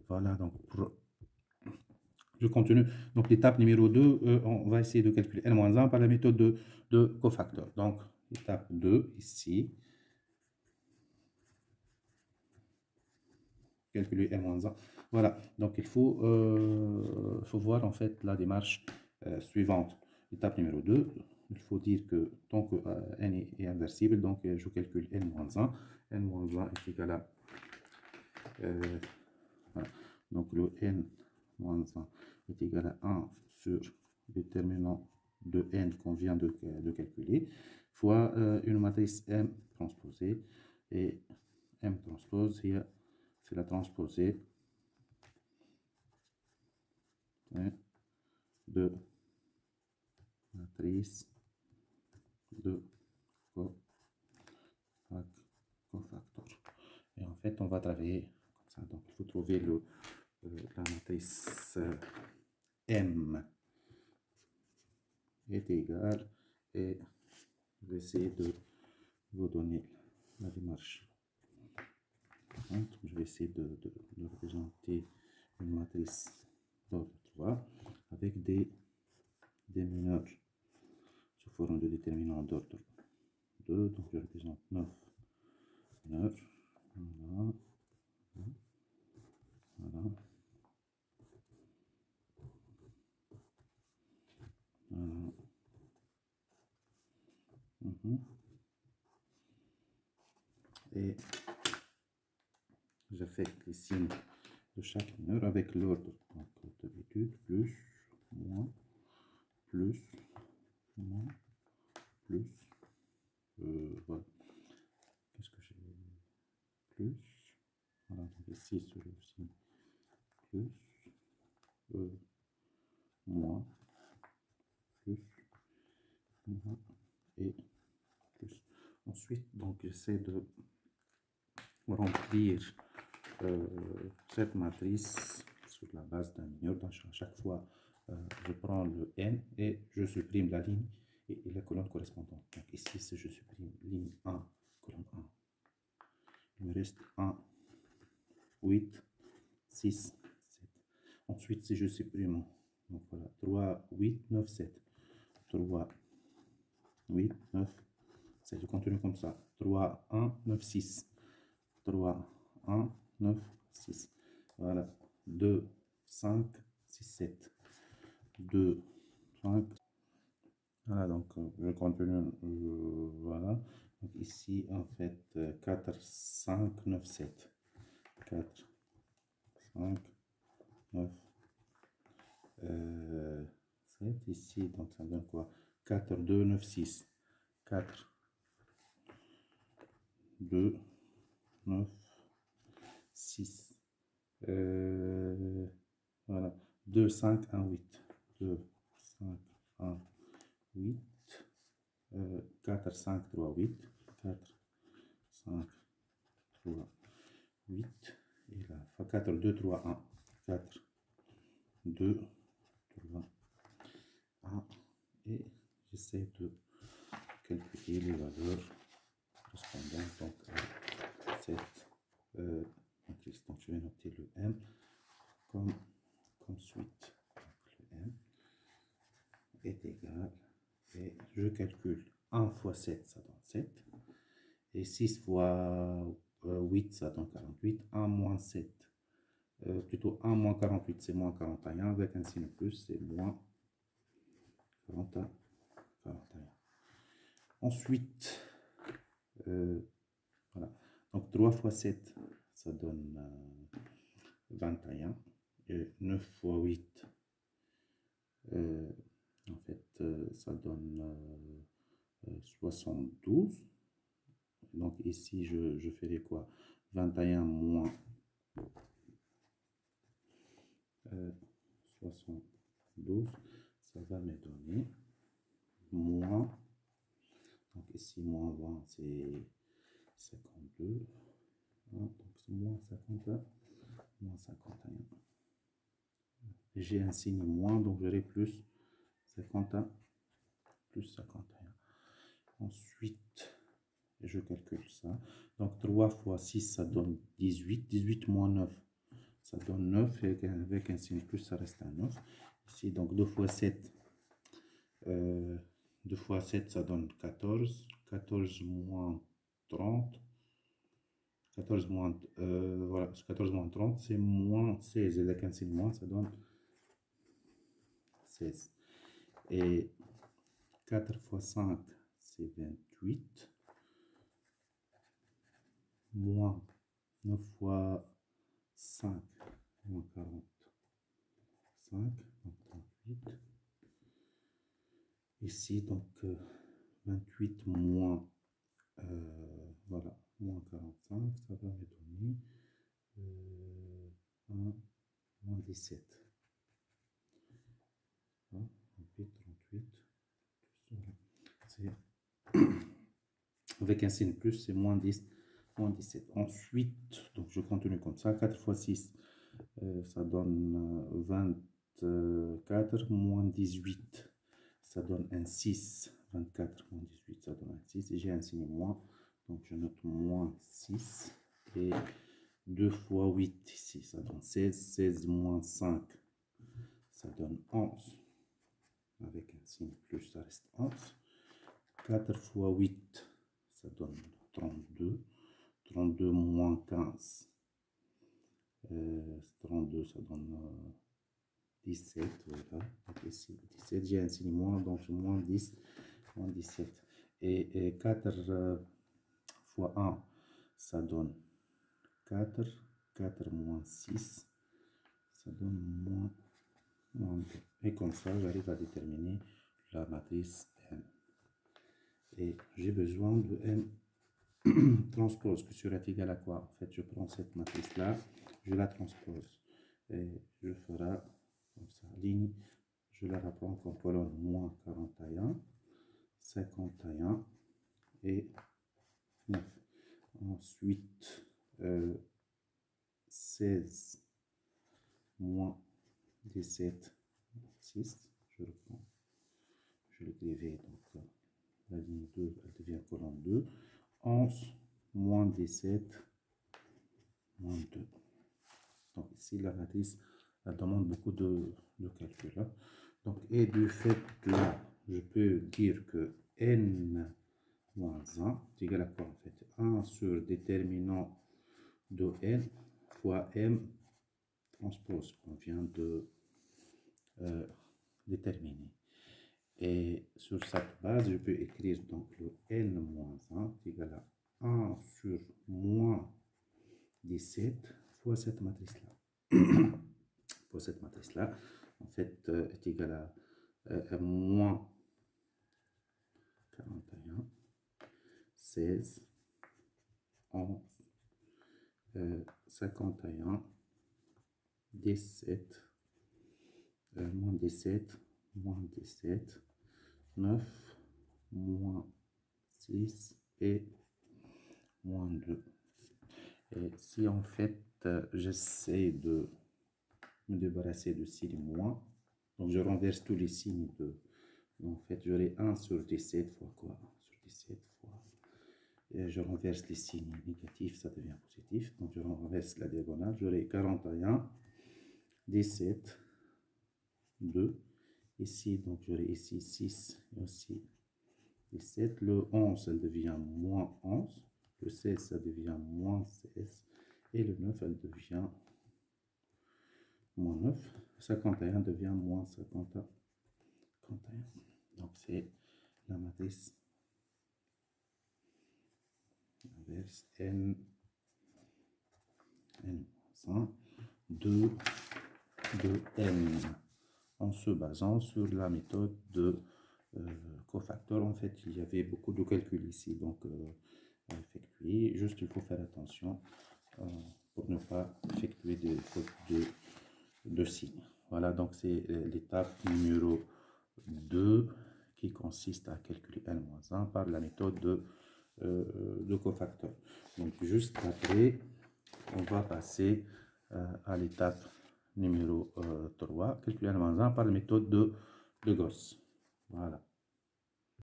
voilà, donc je continue. Donc l'étape numéro 2, on va essayer de calculer n-1 par la méthode de cofacteur. Donc étape 2, ici. Calculer n-1. Voilà, donc il faut voir en fait la démarche suivante. Étape numéro 2, il faut dire que tant que n est inversible, donc je calcule n-1. n-1 est égal à... voilà. Donc le n-1 est égal à 1 sur déterminant de n qu'on vient de calculer, fois une matrice M transposée, et M transpose, c'est la transposée de matrice de cofacteur. Et en fait, on va travailler comme ça. Donc, il faut trouver la matrice M est égale, et je vais essayer de vous donner la démarche. Donc, je vais essayer de représenter une matrice d'ordre 3 avec des mineurs sous forme de déterminant d'ordre 2. Donc, je représente 9 mineurs. Voilà. Voilà. Voilà. Et j'affecte les signes de chaque mineur avec l'ordre. Donc, d'habitude, plus, moins, plus, moins, plus. Voilà. Qu'est-ce que j'ai? Plus. Voilà, donc ici, sur le signe plus, moins, plus, moins, et plus. Ensuite, donc, j'essaie de remplir cette matrice sur la base d'un mineur. Donc, à chaque fois, je prends le n et je supprime la ligne et la colonne correspondante. Donc ici, si je supprime ligne 1, colonne 1, il me reste 1, 8, 6, 7. Ensuite, si je supprime, donc voilà, 3, 8, 9, 7. 3, 8, 9, 7. Je continue comme ça. 3, 1, 9, 6. 3, 1, 9, 6. Voilà. 2, 5, 6, 7. 2, 5. Voilà, donc je continue. Voilà. Donc ici, en fait, 4, 5, 9, 7. 4, 5, 9, 7. Ici, donc ça donne quoi? 4, 2, 9, 6. 4, 2, 9, 6. Voilà. 2, 5, 1, 8. 2, 5, 1, 8. 4, 5, 3, 8. 4, 5, 3, 8. Et là, 4, 2, 3, 1. 4, 2, 3, 1. Et j'essaie de calculer les valeurs correspondantes donc, à cette matrice. Donc, je vais noter le M comme suite. Donc, le M est égal, et je calcule 1 fois 7, ça donne 7. Et 6 fois 8, ça donne 48. 1 moins 7, plutôt 1 moins 48, c'est moins 41. Avec un signe plus, c'est moins 41. Ensuite, voilà. Donc 3 fois 7, ça donne 21. Et 9 fois 8, en fait, ça donne 72. Donc ici, je ferai quoi? 21 moins 72, ça va me donner moins, donc ici moins 20, c'est 52, donc c'est moins 51, moins 51. J'ai un signe moins, donc j'aurai plus 51, plus 51. Ensuite, je calcule ça. Donc 3 fois 6, ça donne 18. 18 moins 9, ça donne 9, et avec un signe plus, ça reste un 9. Ici, donc 2 fois 7, 2 fois 7, ça donne 14. 14 moins 30. 14 moins, voilà, 14 moins 30, c'est moins 16. Et avec un signe moins, ça donne 16. Et 4 fois 5, c'est 28. Moins 9 fois 5, moins 45, donc 38. Ici, donc 28 moins, voilà, moins 45, ça va me donner 1, moins 17. 38, 38. Avec un signe plus, c'est moins 10, moins 17. Ensuite, donc je continue comme ça. 4 fois 6, ça donne 24, moins 18. Ça donne un 6. 24 moins 18, ça donne un 6. Et j'ai un signe moins, donc je note moins 6. Et 2 fois 8 ici, ça donne 16. 16 moins 5, ça donne 11. Avec un signe plus, ça reste 11. 4 fois 8, ça donne 32. 32 moins 15. 32, ça donne 17. Voilà. Ici, 17, j'ai un signe moins, donc moins 10, moins 17. Et 4 fois 1, ça donne 4. 4 moins 6, ça donne moins 2. Et comme ça, j'arrive à déterminer la matrice M. Et j'ai besoin de M transpose, que sera égal à quoi? En fait, je prends cette matrice-là, je la transpose. Et je ferai comme ça, ligne, je la reprends comme colonne moins 41, 51 et 9. Ensuite, 16 moins 17, 6, je reprends, je l'écrivais, donc la ligne 2, elle devient colonne 2. 11 moins 17 moins 2. Donc ici, la matrice, elle demande beaucoup de calculs. Hein. Donc, et du fait là, je peux dire que n moins 1 est égal à quoi en fait? 1 sur déterminant de n fois m transpose qu'on vient de déterminer. Et sur cette base, je peux écrire donc le n moins 1 est égal à 1 sur moins 17 fois cette matrice-là. Pour cette matrice-là, en fait, est égal à moins 41, 16, 11, 51, 17, moins 17, moins 17, 9, moins 6 et moins 2. Et si en fait j'essaie de me débarrasser de signe moins, donc je renverse tous les signes de, en fait j'aurai 1 sur 17 fois quoi? Sur 17 fois, et je renverse les signes négatifs, ça devient positif, donc je renverse la diagonale, j'aurai 41, 17, 2, ici, donc j'aurai ici 6 et aussi 17, le 11, ça devient moins 11, le 16, ça devient moins 16, et le 9, elle devient moins 9, 51 devient moins 51. Donc c'est la matrice inverse n 1 de n, en se basant sur la méthode de cofactor. En fait, il y avait beaucoup de calculs ici, donc à effectuer. Juste, il faut faire attention pour ne pas effectuer des fautes de signes. Voilà, donc c'est l'étape numéro 2 qui consiste à calculer n-1 par la méthode de cofactor. Donc, juste après, on va passer à l'étape numéro 3, calculer n-1 par la méthode de Gauss. Voilà.